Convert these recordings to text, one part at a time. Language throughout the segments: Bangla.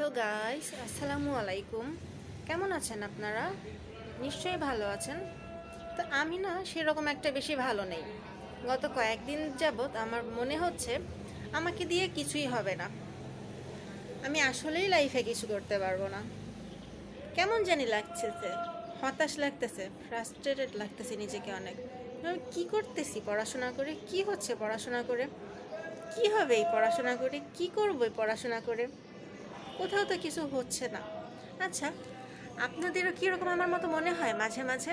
হ্যালো গাইস, আসসালামু আলাইকুম। কেমন আছেন আপনারা? নিশ্চয়ই ভালো আছেন। তো আমি না সেরকম একটা বেশি ভালো নেই। গত কয়েকদিন যাবৎ আমার মনে হচ্ছে আমাকে দিয়ে কিছুই হবে না। আমি আসলেই লাইফে কিছু করতে পারবো না। কেমন জানি লাগতেছে, হতাশ লাগতেছে, ফ্রাস্ট্রেটেড লাগতেছে নিজেকে অনেক। আমি কী করতেছি পড়াশোনা করে? কি হচ্ছে পড়াশোনা করে? কি হবে এই পড়াশোনা করে? কি করবো এই পড়াশোনা করে? কোথাও তো কিছু হচ্ছে না। আচ্ছা, আপনাদেরও কীরকম আমার মতো মনে হয় মাঝে মাঝে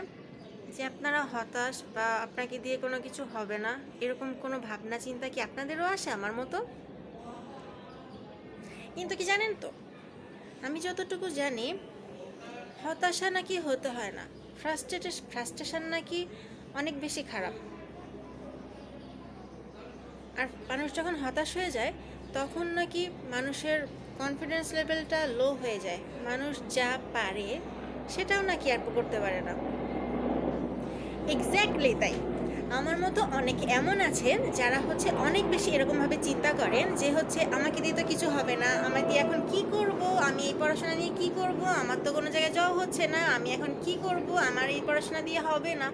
যে আপনারা হতাশ বা আপনাকে দিয়ে কোনো কিছু হবে না, এরকম কোনো ভাবনা চিন্তা কি আপনাদেরও আসে আমার মতো? কিন্তু কি জানেন তো, আমি যতটুকু জানি হতাশা নাকি হতে হয় না, ফ্রাস্ট্রেশন নাকি অনেক বেশি খারাপ। আর মানুষ যখন হতাশ হয়ে যায় তখন নাকি মানুষের কনফিডেন্স লেভেলটা লো হয়ে যায়, মানুষ যা পারে সেটাও নাকি আর করতে পারে না। এক্স্যাক্টলি তাই। আমার মতো অনেকে এমন আছেন যারা হচ্ছে অনেক বেশি এরকমভাবে চিন্তা করেন যে হচ্ছে আমাকে দিয়ে তো কিছু হবে না, আমাকে দিয়ে এখন কি করব, আমি এই পড়াশোনা নিয়ে কি করব, আমার তো কোনো জায়গায় যাওয়া হচ্ছে না, আমি এখন কি করব, আমার এই পড়াশোনা দিয়ে হবে না,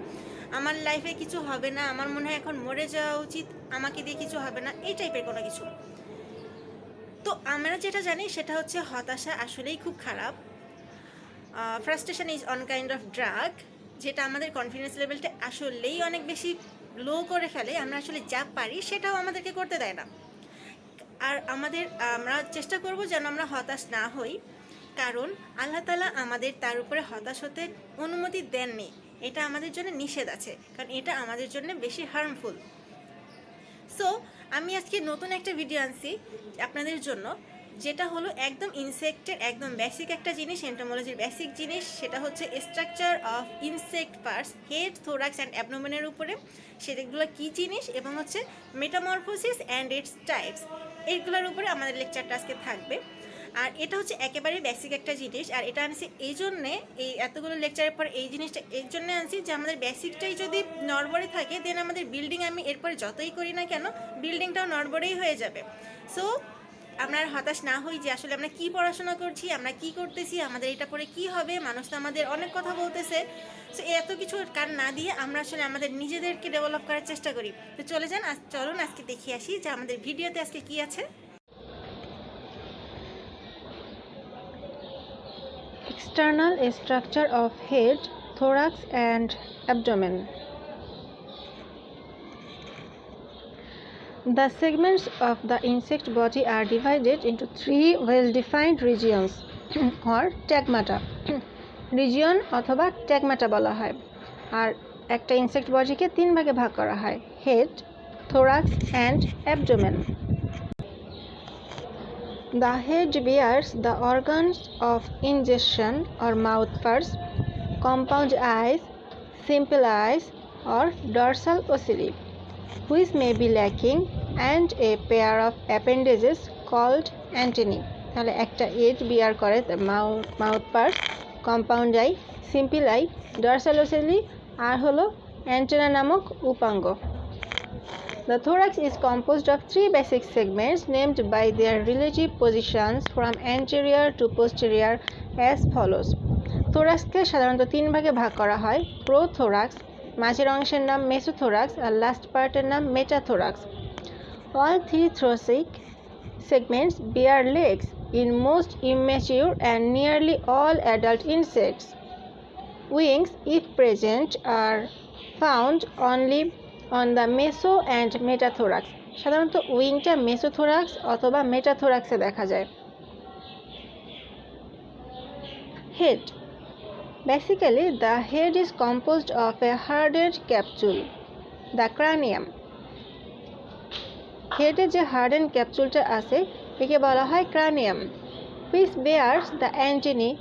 আমার লাইফে কিছু হবে না, আমার মনে হয় এখন মরে যাওয়া উচিত, আমাকে দিয়ে কিছু হবে না, এই টাইপের কোনো কিছু। তো আমরা যেটা জানি সেটা হচ্ছে হতাশা আসলেই খুব খারাপ। Frustration is on kind of drug, যেটা আমাদের কনফিডেন্স লেভেলটা আসলেই অনেক বেশি লো করে ফেলে। আমরা আসলে যা পারি সেটাও আমাদেরকে করতে দেয় না। আর আমরা চেষ্টা করব যেন আমরা হতাশ না হই, কারণ আল্লাহ তাআলা আমাদের তার উপরে হতাশ হতে অনুমতি দেননি। এটা আমাদের জন্য নিষেধ আছে, কারণ এটা আমাদের জন্য বেশি হার্মফুল। সো আমি আজকে নতুন একটা ভিডিও আনছি আপনাদের জন্য, যেটা হলো একদম ইনসেক্টের একদম বেসিক একটা জিনিস, এন্টোমোলজির বেসিক জিনিস। সেটা হচ্ছে structure of insect parts, head, thorax and অ্যাবডোমেনের উপরে সেগুলো কী জিনিস, এবং হচ্ছে মেটামরফোসিস অ্যান্ড ইটস টাইপস, এইগুলোর উপরে আমাদের লেকচারটা আজকে থাকবে। আর এটা হচ্ছে একেবারে বেসিক একটা জিনিস, আর এটা আনছি এই জন্যে, এই এতগুলো লেকচারের পর এই জিনিসটা এই জন্যে আনছি যে আমাদের বেসিকটাই যদি নড়বড়ে থাকে দেন আমাদের বিল্ডিং আমি এরপরে যতই করি না কেন বিল্ডিংটাও নড়বড়েই হয়ে যাবে। সো আমরা আর হতাশ না হই যে আসলে আমরা কি পড়াশোনা করছি, আমরা কি করতেছি, আমাদের এটা পরে কি হবে, মানুষ তো আমাদের অনেক কথা বলতেছে। সো এত কিছু কান না দিয়ে আমরা আসলে আমাদের নিজেদেরকে ডেভেলপ করার চেষ্টা করি। তো চলুন আজকে দেখে আসি যে আমাদের ভিডিওতে আজকে কি আছে। External structure of head, thorax and abdomen. The segments of the insect body are divided into three well-defined regions or stigmata. Region অথবা ট্যাগমাটা বলা হয়। আর একটা ইনসেক্ট বডিকে তিন ভাগে ভাগ করা হয়: head, thorax and abdomen. The head bears the organs of ingestion or mouth parts, compound eyes, simple eyes or dorsal ocelli, which may be lacking, and a pair of appendages called antennae. তাহলে একটা হেড বিয়ার করে mouth parts, compound eye, simple eye, dorsal ocelli আর হলো অ্যান্টেনা নামক উপাঙ্গ। The thorax is composed of three basic segments named by their relative positions from anterior to posterior as follows. থোরাক্সকে সাধারণত তিন ভাগে ভাগ করা হয়: প্রোথোরাক্স, মাঝের অংশের নাম মেসোথোরাক্স আর লাস্ট পার্টের নাম metathorax. All three thoracic segments bear legs in most immature and nearly all adult insects. Wings, if present, are found only on the meso and metathorax. সাধারণত উইংটা মেসোথোরাক্স অথবা মেটাথোরাক্সে দেখা যায়। Head. Basically, the head is composed of a hardened capsule, the cranium. হেডে যে হার্ডেন ক্যাপসুলটা আছে একে বলা হয় ক্রানিয়াম, which bears the antennae,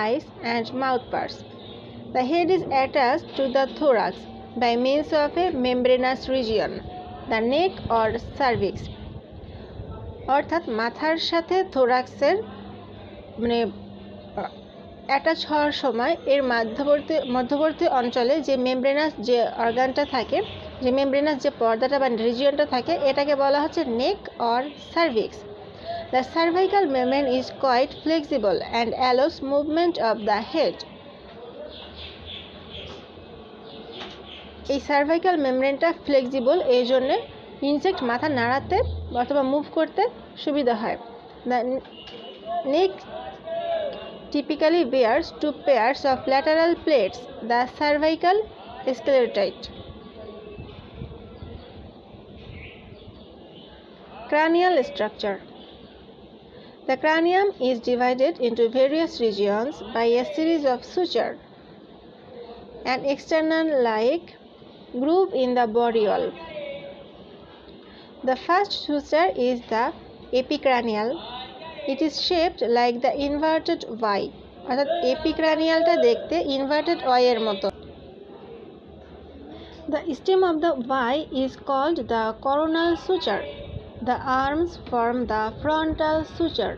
eyes and mouth parts. The head is attached to the thorax by means of a membranous region, the neck or cervix. অর্থাৎ মাথার সাথে থোরাক্সের অ্যাটাচ হওয়ার সময় এর মধ্যবর্তী অঞ্চলে যে মেমব্রেনাস যে অর্গানটা থাকে, যে মেমব্রেনাস যে পর্দাটা বা রিজিয়নটা থাকে, এটাকে বলা হচ্ছে neck or cervix. The cervical membrane is quite flexible and allows movement of the head. এই সার্ভাইকাল মেমব্রেনটা ফ্লেক্সিবল, এই জন্যে ইনসেক্ট মাথা নাড়াতে অথবা মুভ করতে সুবিধা হয়। The neck typically bears two pairs of lateral plates, the cervical sclerotite. Cranial structure. The cranium is divided into various regions by a series of sutures, an external-like groove in the body wall. The first suture is the epicranial. It is shaped like the inverted Y. অর্থাৎ এপিক্রানিয়ালটা দেখতে ইনভার্টেড ওয়াই এর মতো। The stem of the Y is called the coronal suture. The arms form the frontal suture.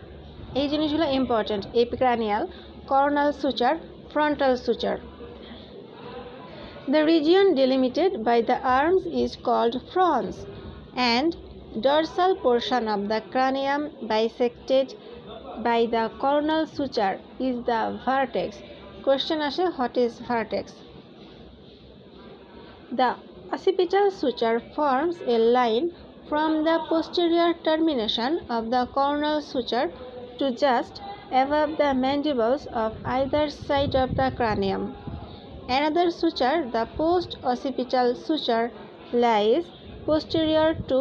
এই জিনিসগুলো important, এপিক্রানিয়াল, coronal suture, frontal suture. The region delimited by the arms is called frons, and dorsal portion of the cranium bisected by the coronal suture is the vertex. Question ashe, what is vertex? The occipital suture forms a line from the posterior termination of the coronal suture to just above the mandibles of either side of the cranium. Another suture, the post-occipital suture, lies posterior to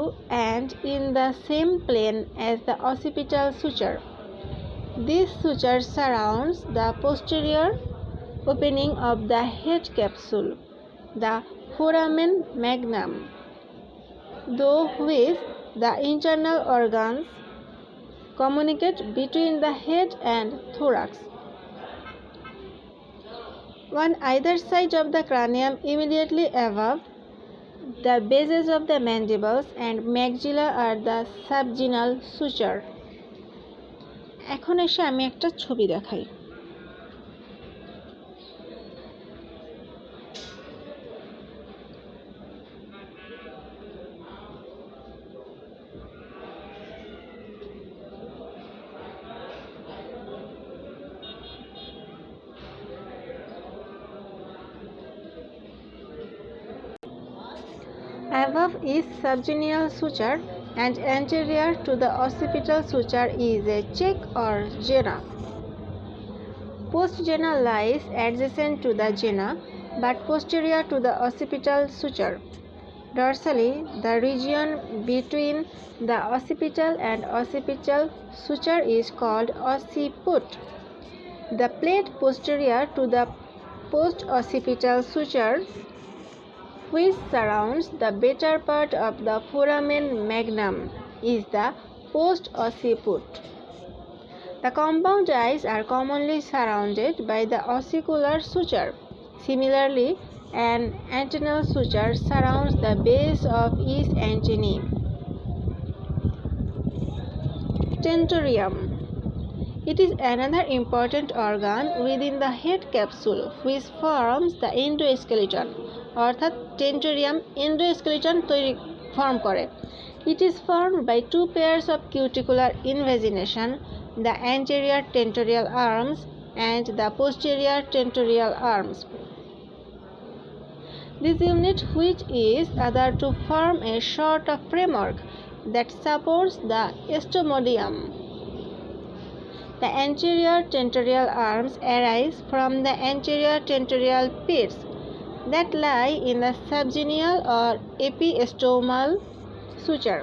and in the same plane as the occipital suture. This suture surrounds the posterior opening of the head capsule, the foramen magnum, through which the internal organs communicate between the head and thorax. On either side of the cranium, immediately above the bases of the mandibles and maxilla, are the subginal suture. এখন এসে আমি একটা ছবি দেখাই। Above is subgenual suture and anterior to the occipital suture is a check or gena. Postgena lies adjacent to the gena but posterior to the occipital suture. Dorsally, the region between the occipital and occipital suture is called occiput. The plate posterior to the post-occipital suture, which surrounds the better part of the foramen magnum, is the post-occiput. The compound eyes are commonly surrounded by the ossicular suture. Similarly, an antennal suture surrounds the base of each antennae. Tentorium. It is another important organ within the head capsule which forms the endoskeleton. অর্থাৎ টেন্টোরিয়াম এন্ডোস্কেলিটন ফর্ম করে। It is formed by two pairs of cuticular invagination, the anterior tentorial arms and the posterior tentorial arms. This unit, which is other to form a sort of framework that supports the osteomodium. The anterior tentorial arms arise from the anterior tentorial pits that lie in the subgenual or epistomal suture.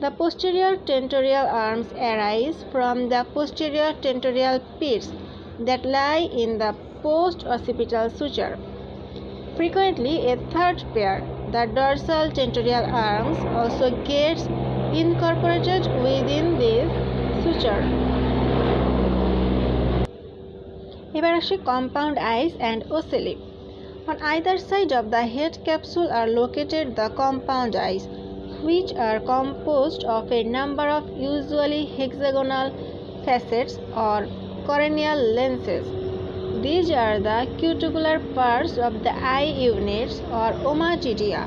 The posterior tentorial arms arise from the posterior tentorial pits that lie in the post-occipital suture. Frequently, a third pair, the dorsal tentorial arms, also gets incorporated within this suture. এবার আসি compound eyes and ocelli. On either side of the head capsule are located the compound eyes, which are composed of a number of usually hexagonal facets or corneal lenses. These are the cuticular parts of the eye units or ommatidia.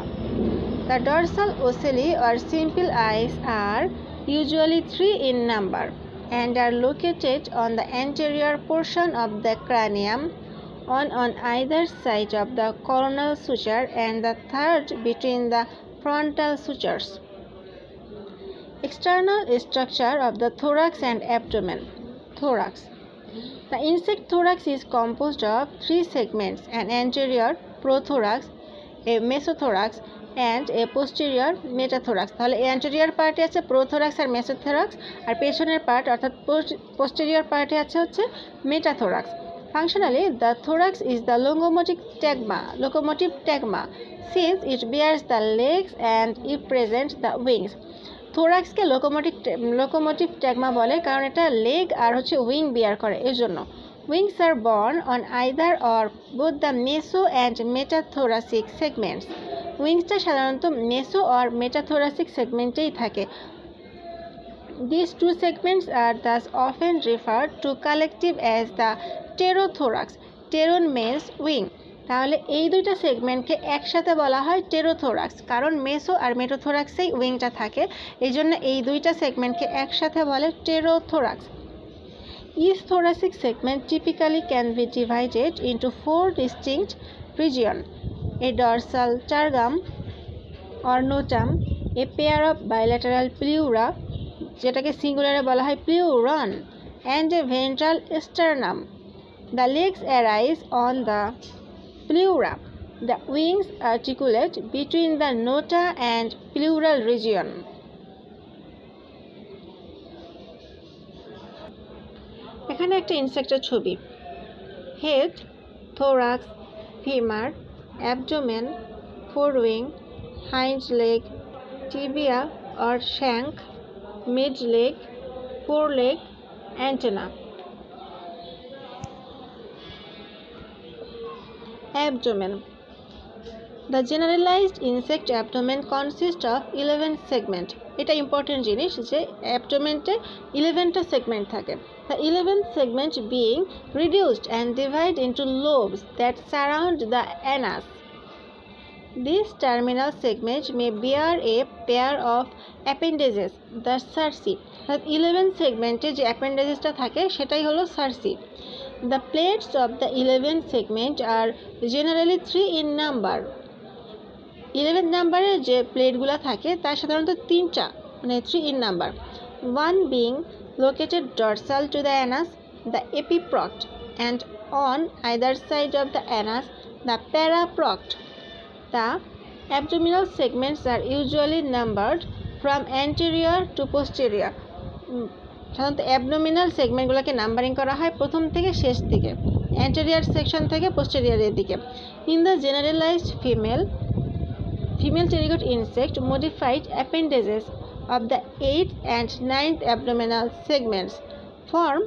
The dorsal ocelli or simple eyes are usually 3 in number, and are located on the anterior portion of the cranium, one on either side of the coronal suture and the third between the frontal sutures. External structure of the thorax and abdomen. Thorax. The insect thorax is composed of 3 segments, an anterior prothorax, a mesothorax and a posterior metathorax. তাহলে anterior পার্টে আছে প্রোথোরাক্স আর মেসোথোরাক্স, আর পেছনের পার্ট অর্থাৎ posterior পার্টে আছে হচ্ছে metathorax. Functionally, the thorax is the locomotive stegma, since it bears the legs and if present the wings. থোরাক্সকে লোকোমোটিভ ট্যাগমা বলে কারণ এটা লেগ আর হচ্ছে উইং বিয়ার করে এর জন্য। Wings are borne on either or both the meso and metathoracic segments. উইংসটা সাধারণত মেসো আর মেটাথোরাসিক সেগমেন্টেই থাকে। This two segments are thus often referred to collective as the pterothorax. Pteron means wing. তাহলে এই দুইটা সেগমেন্টকে একসাথে বলা হয় টেরোথোরাক্স, কারণ মেসো আর মেটোথোরাক্সেই উইংটা থাকে, এই জন্য এই দুইটা সেগমেন্টকে একসাথে বলে টেরোথোরাক্স। Each thoracic segment typically can be divided into 4 distinct regions: a dorsal tergum or notum, a pair of bilateral pleura, যেটাকে সিঙ্গুলারে বলা হয় pleuron, and a ventral sternum. The legs arise on the pleura. The wings articulate between the nota and pleural region. এখানে একটা ইনসেক্টের ছবি। Head, thorax, femur, abdomen, forewing, hind leg, tibia or shank, mid leg, foreleg, antenna. Abdomen. The generalized insect abdomen consists of 11 segment. এটা ইম্পর্টেন্ট জিনিস যে অ্যাবডোমেনটে 11টা সেগমেন্ট থাকে। The 11th segment being reduced and divided into lobes that surround the anus. This terminal segment may bear a pair of appendages, the cerci. 11th segmenটে যে অ্যাপেন্ডেজেসটা থাকে সেটাই হলো cerci. The plates of the 11th segment are generally 3 in number. 11th নাম্বারে যে প্লেটগুলো থাকে তা সাধারণত 3টা, মানে 3 in number. One being located dorsal to the anus, the epiproct, and on either side of the anus, the paraproct. The abdominal segments are usually numbered from anterior to posterior. সাধারণত অ্যাবডোমিনাল সেগমেন্টগুলোকে নাম্বারিং করা হয় প্রথম থেকে শেষ দিকে, অ্যান্টেরিয়র সেকশন থেকে পোস্টেরিয়রের দিকে। In the generalised female pterygoid insect, modified appendages of the 8th and 9th abdominal segments form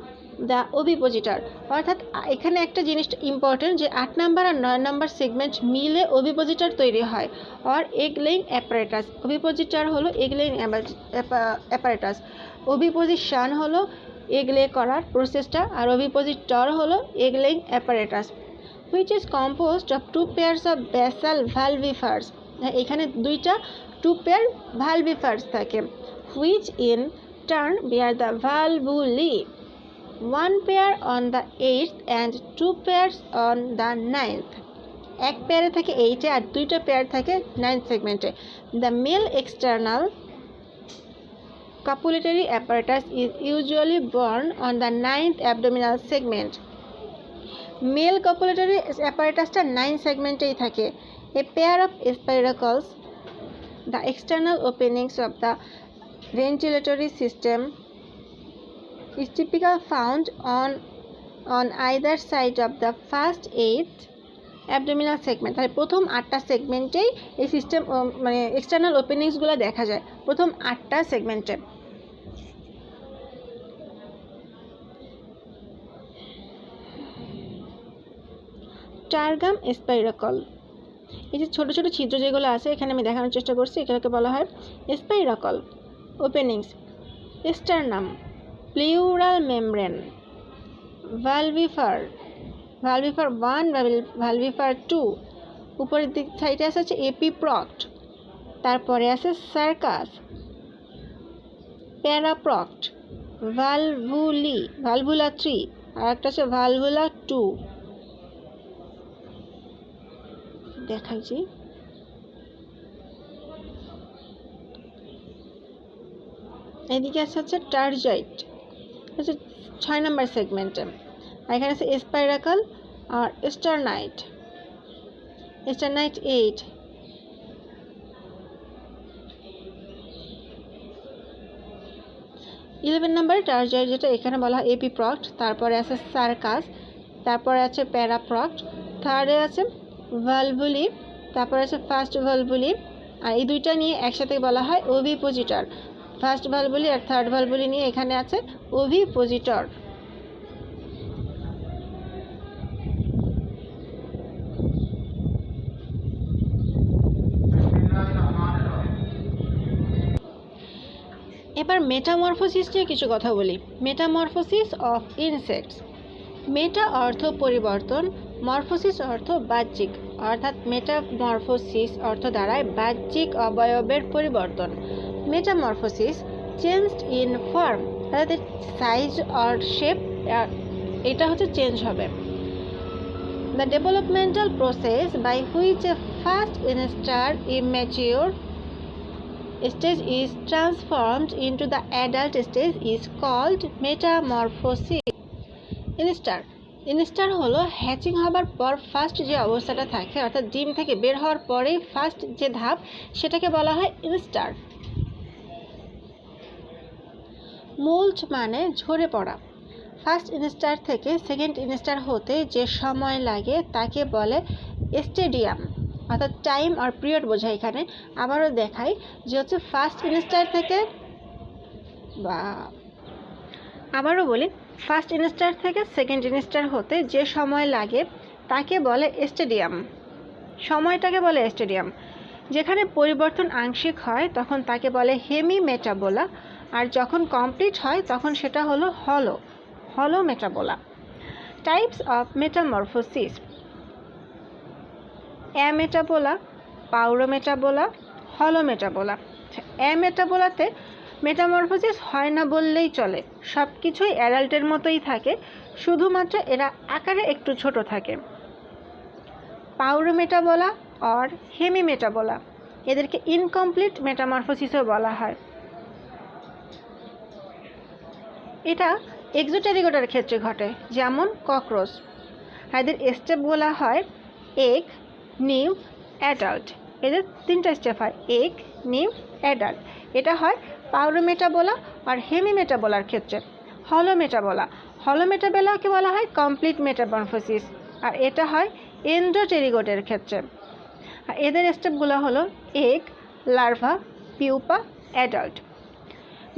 the ovipositor. অর্থাৎ এখানে একটা জিনিস ইম্পর্টেন্ট যে 8 নাম্বার আর 9 নাম্বার সেগমেন্ট মিলে ওভিপোজিটর তৈরি হয়, আর এগ লেইং অ্যাপারেটাস। ওভিপোজিটর হলো এগ লেইং অ্যাপারেটাস, ওভিপোজিশন হলো এগ লে করার প্রসেসটা, আর ওভিপোজিটর হলো egg laying apparatus, which is composed of 2 pairs of basal valvifers. এখানে দুইটা 2 পেয়ার ভালভিফার্স থাকে, which in turn bear the valvulae. 1 pair on the 8th and 2 pairs on the 9th. এক পেয়ারে থাকে 8-এ আর 2টা পেয়ার থাকে 9th সেগমেন্টে। The male external copulatory apparatus is usually born on the 9th abdominal segment. Male copulatory apparatusটা 9 সেগমেন্টেই থাকে। A pair of spiracles, the external openings of the ventilatory system, is typically found on either side of the first 8th abdominal segment. তাহলে প্রথম 8টা সেগমেন্টেই এই সিস্টেম মানে এক্সটার্নাল ওপেনিংসগুলো দেখা যায় প্রথম 8টা সেগমেন্টে। টার্গাম স্পাইরাকল, এই যে ছোটো ছোটো ছিদ্র যেগুলো আছে এখানে আমি দেখানোর চেষ্টা করছি, এগুলোকে বলা হয় spiracle openings. Sternum, plural membrane, ভালভিফার 1, ভালভিফার 2, উপরের দিক সাইডে আছে এপিপ্রক্ট, তারপরে আছে সার্কাস, প্যারাপ্রক্ট, ভালভুলা 3, আর একটা হচ্ছে ভালভুলা 2। দেখাচ্ছি, এদিকে আছে হচ্ছে টার্জয়েড, হচ্ছে 6 নম্বর সেগমেন্টে। আর এখানে আছে স্পাইরাকল আর স্টারনাইট 8। 11 নম্বর টার্জয়েড, যেটা এখানে বলা হয় এপিপ্রক্ট। তারপরে আছে সার্কাস, তারপরে আছে প্যারাপ্রক্ট, থার্ডে আছে ভালভুলি, তারপরে আছে ফার্স্ট ভালভুলি। আর এই দুইটা নিয়ে একসাথে বলা হয় ওভিপোজিটর। ফার্স্ট ভালভুলি আর থার্ড ভালভুলি নিয়ে এখানে আছে ওভিপোজিটর। এবার মেটামরফোসিস নিয়ে কিছু কথা বলি। Metamorphosis of insects. মেটা অর্থ পরিবর্তন, মরফোসিস অর্থ বাহ্যিক, অর্থাৎ মেটামরফোসিস অর্থ দাঁড়ায় বাহ্যিক অবয়বের পরিবর্তন। মেটামরফোসিস চেঞ্জড ইন ফর্ম, অর্থাৎ সাইজ অর শেপ, এটা হচ্ছে চেঞ্জ হবে। The developmental process by which a first instar immature stage is transformed into the adult stage is called metamorphosis. ইনস্টার হলো হ্যাচিং হবার পর ফার্স্ট যে অবস্থাটা থাকে, অর্থাৎ ডিম থেকে বের হওয়ার পরেই ফার্স্ট যে ধাপ, সেটাকে বলা হয় ইনস্টার। মোল্ট মানে ঝরে পড়া। ফার্স্ট ইনস্টার থেকে সেকেন্ড ইনস্টার হতে যে সময় লাগে তাকে বলে স্টেডিয়াম, অর্থাৎ টাইম আর পিরিয়ড বোঝায় এখানে। আবারও দেখাই যে হচ্ছে ফার্স্ট ইনস্টার থেকে, আবারও বলি, ফার্স্ট ইনস্টার থেকে সেকেন্ড ইনস্টার হতে যে সময় লাগে তাকে বলে স্টেডিয়াম, সময়টাকে বলে স্টেডিয়াম। যেখানে পরিবর্তন আংশিক হয় তখন তাকে বলে হেমি মেটাবোলা, আর যখন কমপ্লিট হয় তখন সেটা হলো হলো metabola. Types of metamorphosis: ametabola, paurometabola, holometabola. অ্যামেটাবোলাতে মেটামরফোসিস হয় না বললেই চলে, সব কিছুই অ্যাডাল্টের মতোই থাকে, শুধুমাত্র এরা আকারে একটু ছোট থাকে। পাউরোমেটাবোলা আর হেমিমেটাবোলা, এদেরকে ইনকমপ্লিট মেটামরফোসিসও বলা হয়। এটা এক্সোটেরিগোটার ক্ষেত্রে ঘটে, যেমন ককরোচ। এদের স্টেপ বলা হয় এগ, নিম্ফ, অ্যাডাল্ট। এদের 3টা স্টেপ হয়, এগ, নিম্ফ, অ্যাডাল্ট। এটা হয় পাউরোমেটাবোলা আর হেমিমেটাবোলার ক্ষেত্রে। হলোমেটাবোলাকে বলা হয় কমপ্লিট মেটামরফোসিস, আর এটা হয় এন্ডোটেরিগোটের ক্ষেত্রে। আর এদের স্টেপগুলো হলো এগ, লার্ভা, পিউপা, অ্যাডাল্ট।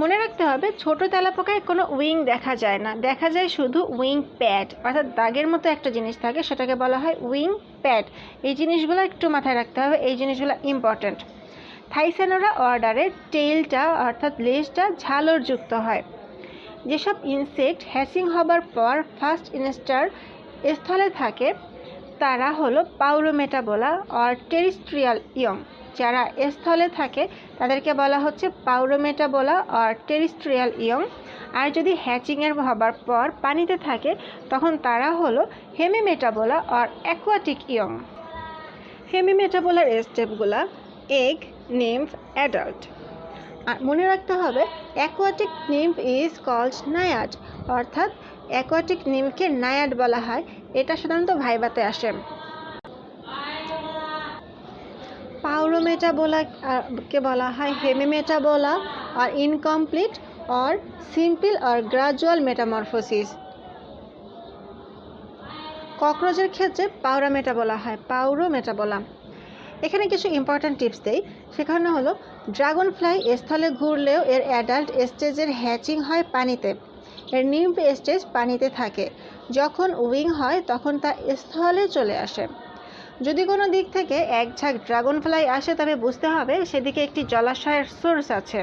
মনে রাখতে হবে, ছোট তেলাপোকায় কোনো উইং দেখা যায় না, দেখা যায় শুধু উইং প্যাড, অর্থাৎ দাগের মতো একটা জিনিস থাকে, সেটাকে বলা হয় উইং প্যাড। এই জিনিসগুলো একটু মাথায় রাখতে হবে, এই জিনিসগুলো ইম্পর্ট্যান্ট। থাইসেনোরা অর্ডারে টেইলটা অর্থাৎ লেজটা ঝালরযুক্ত হয়। যেসব ইনসেক্ট হ্যাচিং হবার পর ফার্স্ট ইনস্টার স্থলে থাকে তারা হলো পাউরোমেটাবোলা আর টেরিস্ট্রিয়াল ইয়ং। যারা স্থলে থাকে তাদেরকে বলা হচ্ছে পাউরোমেটাবোলা আর টেরিস্ট্রিয়াল ইয়ং। আর যদি হ্যাচিংয়ের হবার পর পানিতে থাকে তখন তারা হলো হেমিমেটাবোলা আর অ্যাকোয়াটিক ইয়ং। হেমিমেটাবোলার স্টেপগুলা এগ, নিম্ফ, অ্যাডাল্ট। আর মনে রাখতে হবে aquatic nymph is called naiad, অর্থাৎ অ্যাকোয়াটিক নিম্ফকে নায়াড বলা হয়। এটা সাধারণত ভাইবাতে আসে। পাউরোমেটাবোলাকে বলা হয় হেমিমেটাবোলা আর ইনকমপ্লিট আর সিম্পল আর গ্রাজুয়াল মেটামরফোসিস। ককরোচের ক্ষেত্রে পাউরোমেটাবোলা হয়, পাউরোমেটাবোলা। এখানে কিছু ইম্পর্ট্যান্ট টিপস দেই, সেখানে হলো ড্রাগন ফ্লাই স্থলে ঘুরলেও এর অ্যাডাল্ট স্টেজের হ্যাচিং হয় পানিতে, এর নিম্ফ স্টেজ পানিতে থাকে। যখন উইং হয় তখন তা স্থলে চলে আসে। যদি কোনো দিক থেকে এক ঝাঁক ড্রাগন ফ্লাই আসে তবে বুঝতে হবে সেদিকে একটি জলাশয়ের সোর্স আছে,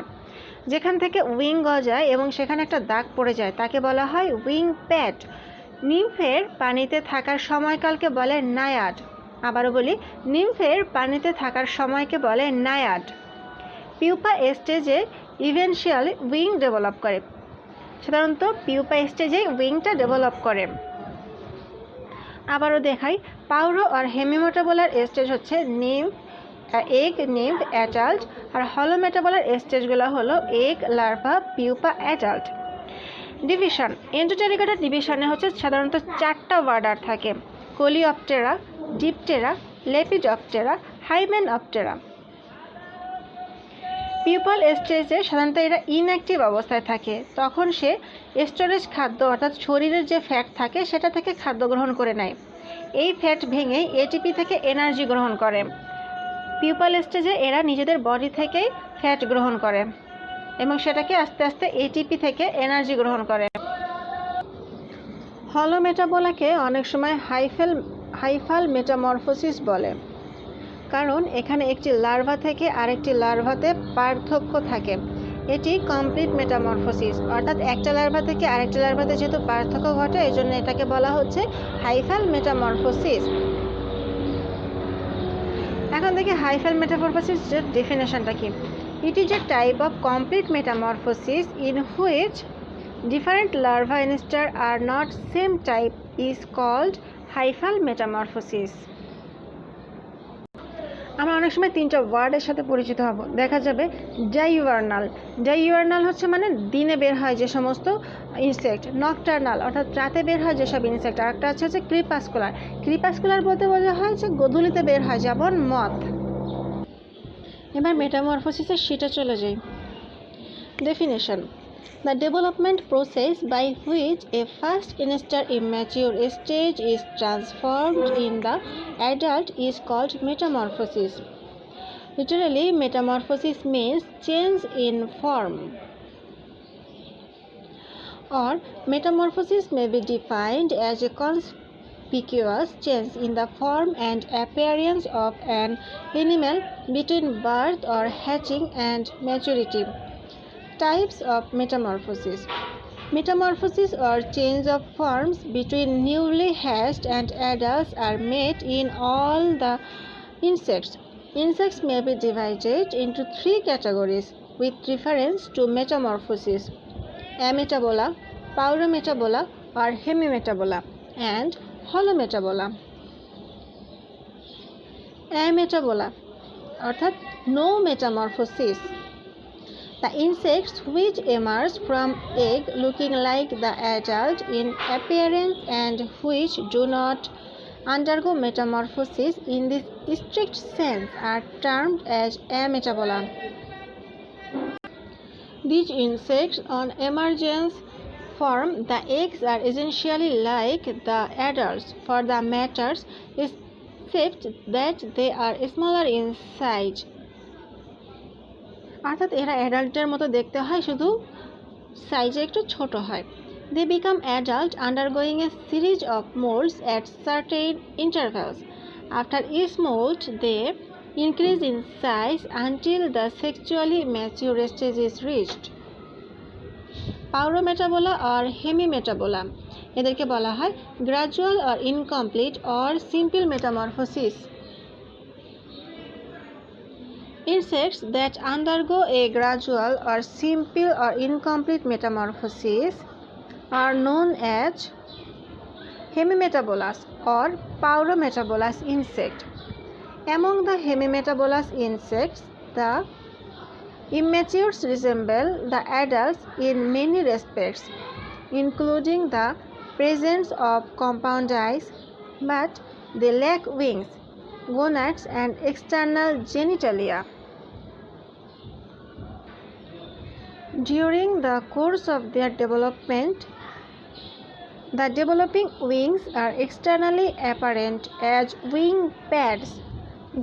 যেখান থেকে উইং গজায় এবং সেখানে একটা দাগ পড়ে যায়, তাকে বলা হয় উইং প্যাড। নিম্ফের পানিতে থাকার সময়কালকে বলে নায়াড। আবারও বলি, নিম্ফের পানিতে থাকার সময়কে বলে নায়াড। পিউপা স্টেজে ইভেনচুয়ালি উইং ডেভেলপ করে। সাধারণত পিউপা স্টেজে উইংটা ডেভেলপ করে। আবারও দেখাই, পাউরো আর হেমিমেটাবোলার স্টেজ হচ্ছে এগ, নিম্ফ, অ্যাডাল্ট, আর হলোমেটাবোলার স্টেজগুলো হলো egg, larva, pupa, adult. Division, Endopterygota ডিভিশনে হচ্ছে সাধারণত 4টা অর্ডার থাকে: কোলিওপটেরা, ডিপটেরা, লেপিডপ্টেরা, হাইমেনপটেরা। পিউপাল স্টেজে সাধারণত এরা ইনঅ্যাক্টিভ অবস্থায় থাকে, তখন সে স্টোরেজ খাদ্য অর্থাৎ শরীরের যে ফ্যাট থাকে সেটা থেকে খাদ্য গ্রহণ করে নেয়। এই ফ্যাট ভেঙে এটিপি থেকে এনার্জি গ্রহণ করে। পিউপাল স্টেজে এরা নিজেদের বডি থেকেই ফ্যাট গ্রহণ করে এবং সেটাকে আস্তে আস্তে এটিপি থেকে এনার্জি গ্রহণ করে। হলোমেটাবোলাকে অনেক সময় হাইফাল মেটামরফোসিস বলে, কারণ এখানে একটি লার্ভা থেকে আরেকটি লার্ভাতে পার্থক্য থাকে। এটি কমপ্লিট মেটামরফোসিস, অর্থাৎ একটা লার্ভা থেকে আরেকটা লার্ভাতে যেহেতু পার্থক্য ঘটে এই জন্য এটাকে বলা হচ্ছে হাইফাল মেটামরফোসিস। এখন দেখি হাইফাল মেটামরফোসিসের ডেফিনেশনটা কি। It is a type of complete metamorphosis in which different larvae instar are not same type is called hyphal metamorphosis. আমরা অনেক সময় 3টা ওয়ার্ডের সাথে পরিচিত হব। দেখা যাবে ডাইউর্নাল হচ্ছে মানে দিনে বের হয় যে সমস্ত ইনসেক্ট, নকটার্নাল অর্থাৎ রাতে বের হয় যেসব ইনসেক্ট, আর একটা হচ্ছে ক্রিপাসকুলার বলতে বোঝা হয় যে গধূলিতে বের হয়, যেমন মথ। এবার মেটামরফোসিসের শীটে চলে যাই। Definition: the development process by which a first instar immature stage is transformed in the adult is called metamorphosis. Literally, metamorphosis means change in form. Or metamorphosis may be defined as a conspicuous change in the form and appearance of an animal between birth or hatching and maturity. Types of metamorphosis: metamorphosis or change of forms between newly hatched and adults are made in all the insects. Insects may be divided into 3 categories with reference to metamorphosis: ametabola, paurometabola or hemimetabola, and holometabola. Ametabola অর্থাৎ no metamorphosis, the insects which emerge from egg looking like the adult in appearance and which do not undergo metamorphosis in this strict sense are termed as ametabola. These insects on emergence form the eggs are essentially like the adults for the matters, except that they are smaller in size. অর্থাৎ এরা অ্যাডাল্টের মতো দেখতে হয়, শুধু সাইজে একটু ছোট হয়। They become adult undergoing a series of molts at certain intervals. After each molt, they increase in size until the sexually mature stage is reached. Paurometabola or hemimetabola, এদেরকে বলা হয় gradual or incomplete or simple metamorphosis. Insects that undergo a gradual or simple or incomplete metamorphosis are known as hemimetabolous or paurometabolous insect. Among the hemimetabolous insects, the immatures resemble the adults in many respects, including the presence of compound eyes, but they lack wings, gonads and external genitalia. During the course of their development, the developing wings are externally apparent as wing pads.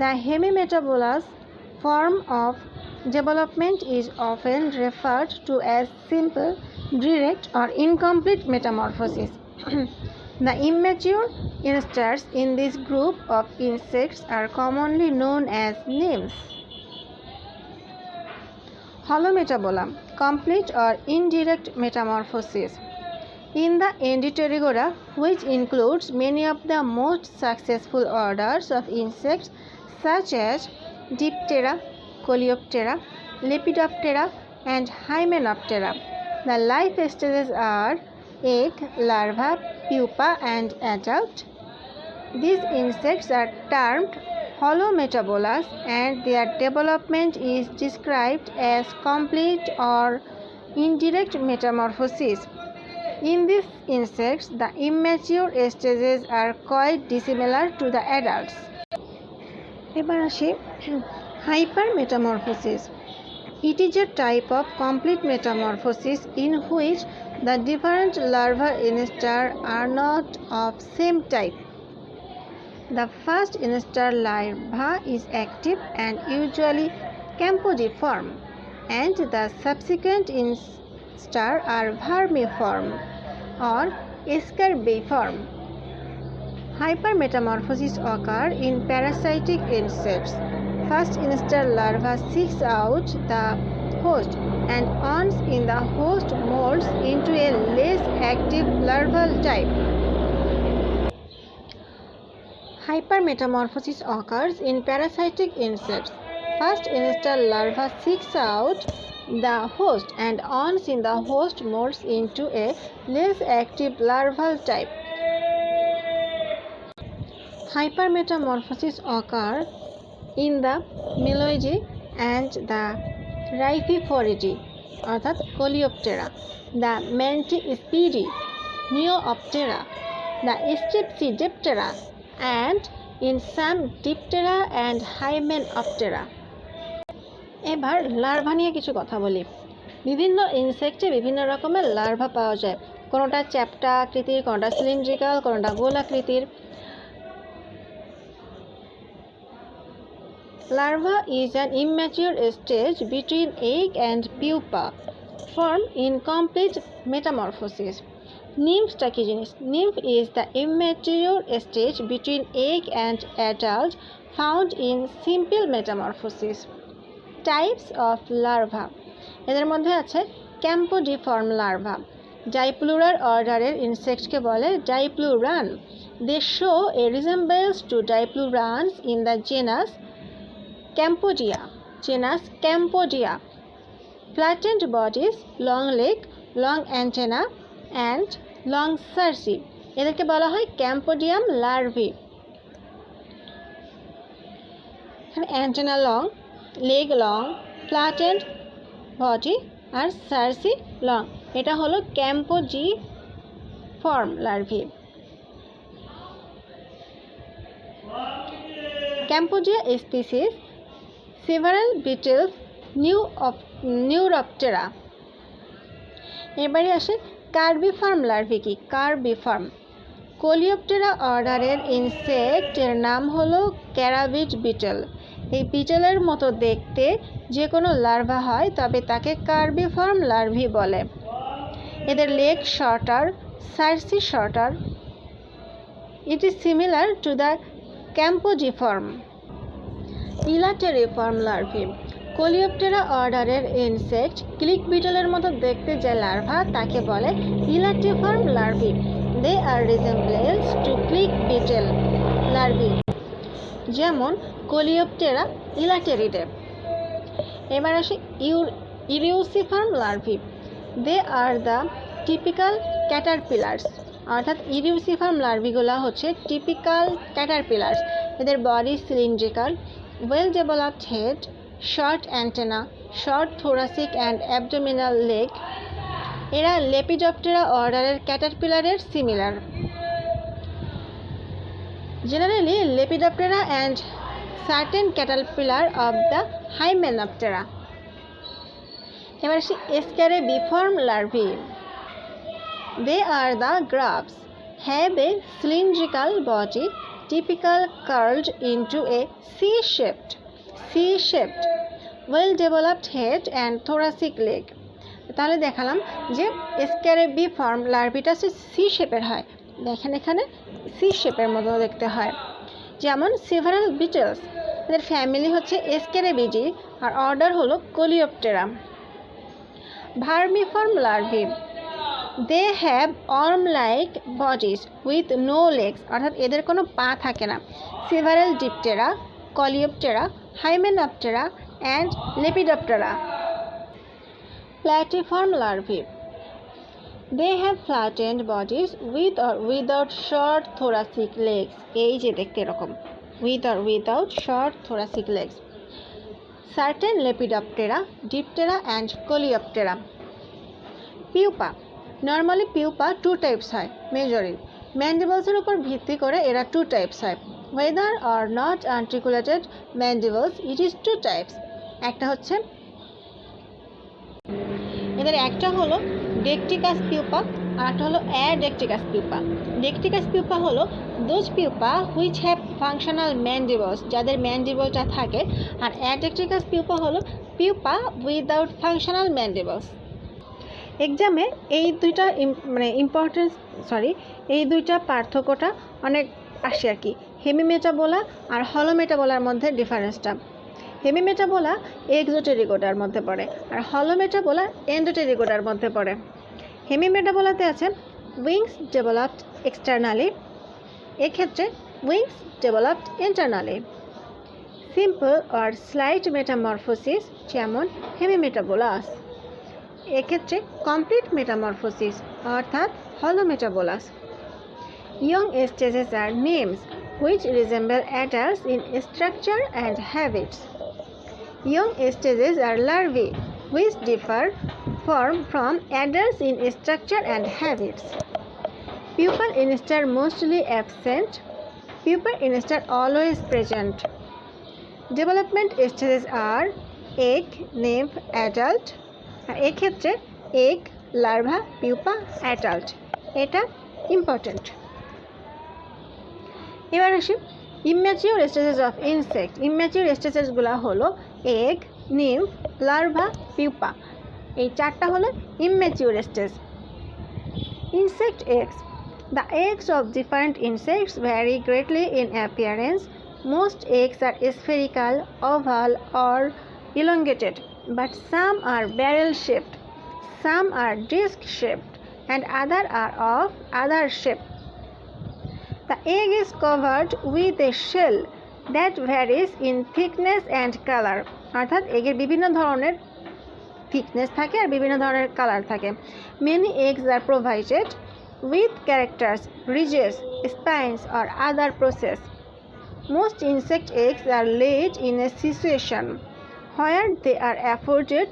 The hemimetabolous form of development is often referred to as simple, direct or incomplete metamorphosis. The immature instars in this group of insects are commonly known as nymphs. Holometabola, complete or indirect metamorphosis. In the Endopterygoda, which includes many of the most successful orders of insects such as Diptera, Coleoptera, Lepidoptera, and Hymenoptera. The life stages are egg, larva, pupa, and adult. These insects are termed holometabolous, and their development is described as complete or indirect metamorphosis. In these insects, the immature stages are quite dissimilar to the adults. এবার আসি hypermetamorphosis. It is a type of complete metamorphosis in which the different larvae instar are not of same type. The first instar larva is active and usually campodiform, and the subsequent instar are vermiform or scarabeiform. Hypermetamorphosis occur in parasitic insects. First instar larva seeks out the host, and once in the host molds into a less active larval type. Hypermetamorphosis occurs in parasitic insects. First instar larva seeks out the host, and once in the host molds into a less active larval type. Hypermetamorphosis occur in the Meloidae and the Rhyphiphoridae অর্থাৎ Coleoptera, the Mantispidi, Neoptera, the Strepsirrhoptera, and in some Diptera and Hymenoptera. এবার লার্ভা নিয়ে কিছু কথা বলি। বিভিন্ন ইনসেক্টে বিভিন্ন রকমের লার্ভা পাওয়া যায়। কোনোটা চ্যাপ্টা আকৃতির, কোনোটা সিলিন্ড্রিক্যাল, কোনোটা গোলাকৃতির। Larva is an immature stage between egg and pupa, form in complete metamorphosis. Nymphটা কি জিনিস? Nymph is the immature stage between egg and adult found in simple metamorphosis. Types of larva. এদের মধ্যে আছে campodiform larva. Diplurar order insectকে বলে Dipluran. They show a resemblance to Diplurans in the genus Campodia. Flattened bodies, long leg, long antenna, and long cerci. এদেরকে বলা হয় Campodium larvae. Antenna long, leg long, flattened body আর cerci long. এটা হলো Campodiform larvae. Campodia species, several beetles, Neuroptera. এবারে আসে কার্বিফর্ম লার্ভি কি? কার্বিফর্ম কোলিওপটেরা অর্ডারের ইনসেক্টের নাম হলো ক্যারাবিড বিটল। এই বিটলের মতো দেখতে যে কোনো লার্ভা হয় তবে তাকে কার্বিফর্ম লার্ভি বলে। এদের leg shorter, cerci shorter. It is similar to the campodeiform. Elateriform larvae Coleoptera অর্ডারের ইনসেক্ট ক্লিক বিটলের মতো দেখতে যে লার্ভা তাকে বলে ইলাটিফর্ম লার্ভি। They R রিজেম্বলেন্স two click beetle লার্ভি, যেমন কোলিওপটেরা ইলাটেরিডে। এবার আসি ইরিউসিফর্ম লার্ভি। দে আর দ্য টিপিক্যাল ক্যাটারপিলার্স, অর্থাৎ ইরিউসিফর্ম লার্ভিগুলো হচ্ছে টিপিক্যাল ক্যাটারপিলার্স। এদের body cylindrical, well developed head, short antenna, short thoracic and abdominal leg. এরা লেপিডপ্টেরা অর্ডারের ক্যাটারপিলারের similar. Generally Lepidoptera and certain caterpillar of the Hymenoptera. এবার আসি scarabaeiform larvae. They are the grubs, have a cylindrical body, typical curled into a C-shaped, well-developed head and thoracic leg. তাহলে দেখালাম যে স্ক্যারেবিফর্ম লার্ভিটা সি শেপের হয়। দেখেন এখানে সি শেপের মতো দেখতে হয়। যেমন সেভারাল বিটলস, এদের ফ্যামিলি হচ্ছে স্ক্যারেবিডি আর অর্ডার হলো Coleoptera. Vermiform larvae, they have worm like bodies with no legs, অর্থাৎ এদের কোনো পা থাকে না। Several Diptera, Coleoptera, Hymenoptera and Lepidoptera. Platiform larvae. They have flattened bodies with or without short thoracic legs. এই যে দেখতে এরকম with or without short thoracic legs. Certain Lepidoptera, Diptera and Coleoptera. Pupa. Normally pupa two types হয় majorly. Mandibles এর উপর ভিত্তি করে এরা two types হয়. Whether or not articulated mandibles, it is two types. একটা হচ্ছে এদের একটা হলো ডেকটিকাস পিউপা আর একটা হলো অ্যাডেকটিকাস পিউপা। ডেকটিকাস পিউপা হলো those pupa which have functional mandibles, যাদের ম্যান্ডিবলটা থাকে, আর অ্যাডেকটিকাস পিউপা হলো পিউপা উইদাউট ফাংশনাল ম্যান্ডিবলস। এক্সামে এই দুইটা এই দুইটা পার্থক্যটা অনেক আসে আর কি, হেমিমেটাবোলা আর হলোমেটাবোলার মধ্যে ডিফারেন্সটা। হেমিমেটাবোলা এক্সোটেরিগোডার মধ্যে পড়ে আর হলোমেটাবোলা এন্ডোটেরিগোডার মধ্যে পড়ে। হেমিমেটাবোলাতে আছে উইংস ডেভেলপড এক্সটার্নালি, এক্ষেত্রে উইংস ডেভেলপড ইন্টারনালি। সিম্পল আর স্লাইট মেটামরফোসিস যেমন হেমিমেটাবোলাস, এক্ষেত্রে কমপ্লিট মেটামরফোসিস অর্থাৎ holometabolous. Young stages are names which resemble adults in structure and habits. Young stages are larvae which differ from adults in structure and habits. Pupal instar mostly absent, pupal instar always present. Development stages are egg, nymph, adult. এক্ষেত্রে egg, larva, pupa, adult. এটা ইম্পর্টেন্ট। এবার আসি immature stages of insect. Immature স্টেজেসগুলো হলো এগ, নিম্ফ, লার্ভা, পিউপা। এই চারটা হলো immature stage. Insect eggs. The eggs of different insects vary greatly in appearance. Most eggs are spherical, oval or elongated, but some are barrel shaped, some are disc shaped, and other are of other shape. The egg is covered with a shell that varies in thickness and color. অর্থাৎ এগের বিভিন্ন ধরনের থিকনেস থাকে আর বিভিন্ন ধরনের কালার থাকে। Many eggs are provided with characters, ridges, spines or other process. Most insect eggs are laid in a situation where they are afforded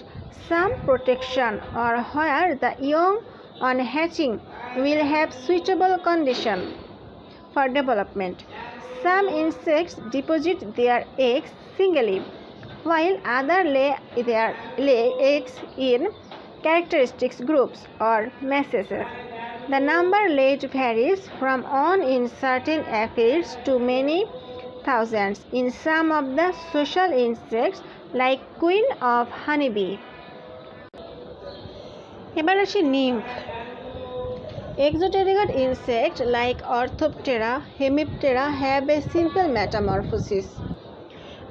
some protection or where the young on hatching will have suitable condition for development. Some insects deposit their eggs singly, while others lay eggs in characteristic groups or masses. The number laid varies from one in certain aphids to many thousands in some of the social insects like queen of honeybee. এবার আসি nymph. Exoterigot insects like Orthoptera, Hemiptera have a simple metamorphosis.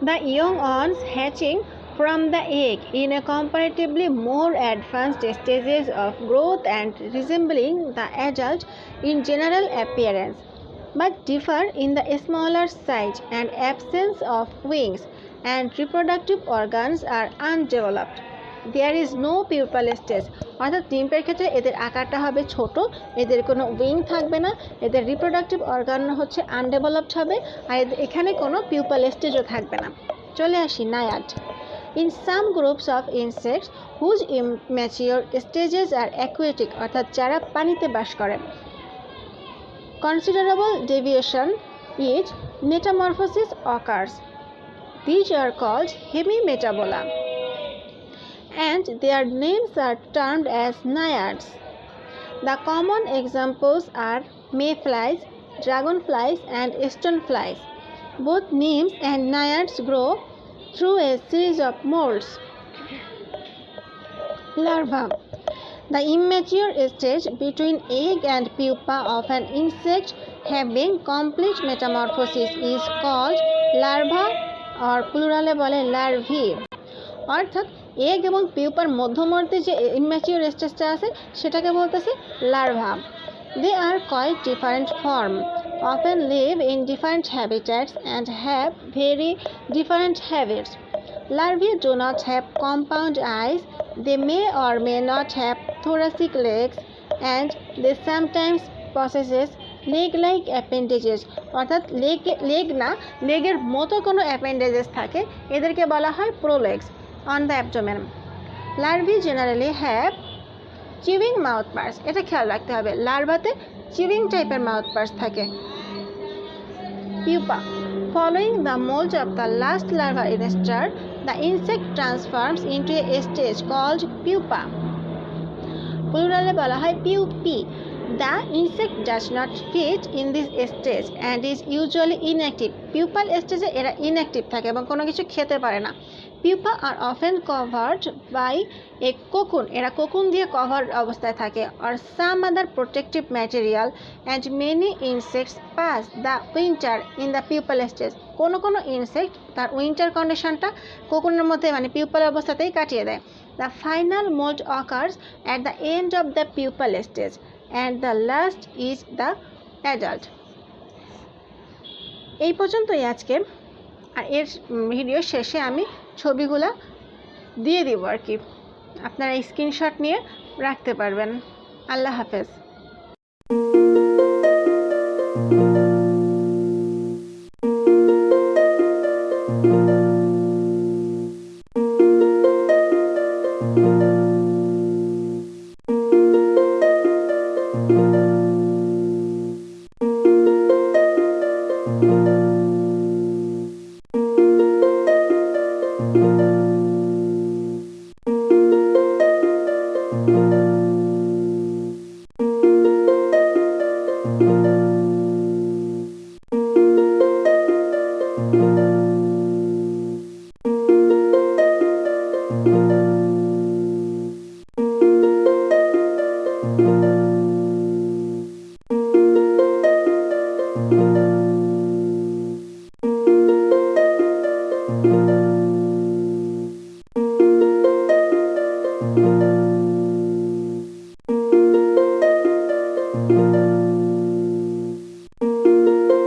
The young ones hatching from the egg in a comparatively more advanced stages of growth and resembling the adult in general appearance, but differ in the smaller size and absence of wings, and reproductive organs are undeveloped. There is no pupal stage, অর্থাৎ নিম্ফের ক্ষেত্রে এদের আকারটা হবে ছোট, এদের কোনো উইং থাকবে না, এদের রিপ্রোডাক্টিভ অর্গান হচ্ছে আনডেভেলপড হবে, আর এখানে কোনো পিউপাল স্টেজও থাকবে না। চলে আসি নায়াড। In some groups of insects whose immature stages are aquatic, অর্থাৎ যারা পানিতে বাস করে, considerable deviation is metamorphosis occurs. These are called hemimetabola, and their names are termed as naiads. The common examples are mayflies, dragonflies, and stoneflies. Both nymphs and naiads grow through a series of molds. Larva. The immature stage between egg and pupa of an insect having complete metamorphosis is called larva, or plurale বলে larvae. অর্থাৎ এগ এবং পিউপার মধ্যবর্তী যে ইম্যাচিওর স্টেজটা আছে সেটাকে বলতেছে larva. They are quite different form, often live in different habitats and have very different habits. Larvae do not have compound eyes. They may or may not have thoracic legs, and they sometimes possesses leg-like appendages অর্থাৎ লেগ না লেগের মতো কোনো অ্যাপেন্ডেজেস থাকে এদেরকে বলা হয় prolegs on the abdomen Larvae generally have chewing mouth parts এটা খেয়াল রাখতে হবে লার্ভাতে চিউইং টাইপের মাউথ পার্স থাকে Pupa. Following the mold of the last larva star, the insect transforms into a stage called pupa. Plurale বলা হয় pupae. The insect does not fit in this stage and is usually inactive. Pupal stage এরা inactive থাকে এবং কোনো কিছু খেতে পারে না Pupa are often covered by a cocoon. এরা cocoon দিয়ে cover অবস্থায় থাকে or some other protective material and many insects pass the winter in the pupal stage. কোনো insect তার winter conditionটা cocoonএর মধ্যে মানে pupal অবস্থাতেই কাটিয়ে দেয় The final molt occurs at the end of the pupal stage and the last is the adult. এই পর্যন্তই আজকে আর এর ভিডিও শেষে আমি ছবিগুলো দিয়ে দিব আর কি আপনারা স্ক্রিনশট নিয়ে রাখতে পারবেন আল্লাহ হাফেজ